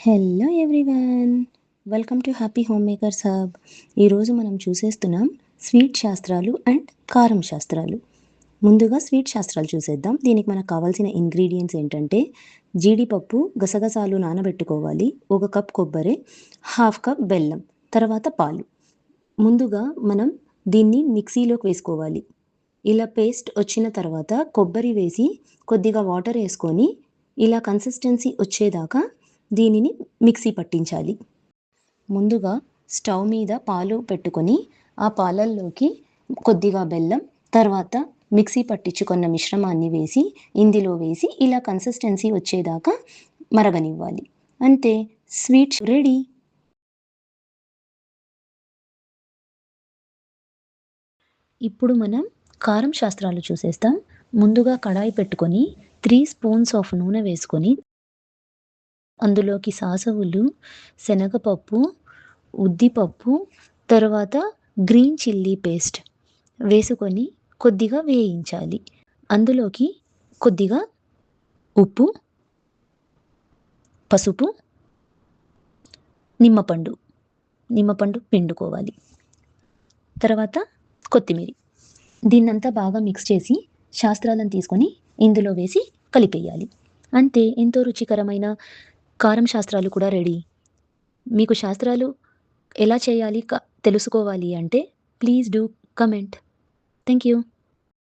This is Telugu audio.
Hello everyone, welcome to happy home makers hub. ఈరోజు మనం చూసేస్తున్నాం స్వీట్ శాస్త్రాలు అండ్ కారం శాస్త్రాలు. ముందుగా స్వీట్ శాస్త్రాలు చూసేద్దాం. దీనికి మనకు కావాల్సిన ఇంగ్రీడియంట్స్ ఏంటంటే జీడిపప్పు గసగసాలు నానబెట్టుకోవాలి, 1 కప్ కొబ్బరి, 1/2 కప్ బెల్లం, తర్వాత పాలు. ముందుగా మనం దీన్ని మిక్సీలోకి వేసుకోవాలి. ఇలా పేస్ట్ వచ్చిన తర్వాత కొబ్బరి వేసి కొద్దిగా వాటర్ వేసుకొని ఇలా కన్సిస్టెన్సీ వచ్చేదాకా దీనిని మిక్సీ పట్టించాలి. ముందుగా స్టవ్ మీద పాలు పెట్టుకొని ఆ పాలల్లోకి కొద్దిగా బెల్లం, తర్వాత మిక్సీ పట్టించుకున్న మిశ్రమాన్ని వేసి ఇందులో వేసి ఇలా కన్సిస్టెన్సీ వచ్చేదాకా మరగనివ్వాలి. అంతే, స్వీట్ రెడీ. ఇప్పుడు మనం కారం శాస్త్రాలు చూసేస్తాం. ముందుగా కడాయి పెట్టుకొని 3 స్పూన్స్ ఆఫ్ నూనె వేసుకొని అందులోకి సాసవులు, శనగపప్పు, ఉద్దిపప్పు, తర్వాత గ్రీన్ చిల్లీ పేస్ట్ వేసుకొని కొద్దిగా వేయించాలి. అందులోకి కొద్దిగా ఉప్పు, పసుపు, నిమ్మపండు పిండుకోవాలి. తర్వాత కొత్తిమీర. దీన్నంతా బాగా మిక్స్ చేసి శాస్త్రాలను తీసుకొని ఇందులో వేసి కలిపేయాలి. అంతే, ఎంతో రుచికరమైన కారం శాస్త్రాలు కూడా రెడీ. మీకు శాస్త్రాలు ఎలా చేయాలి తెలుసుకోవాలి అంటే please do comment. Thank you.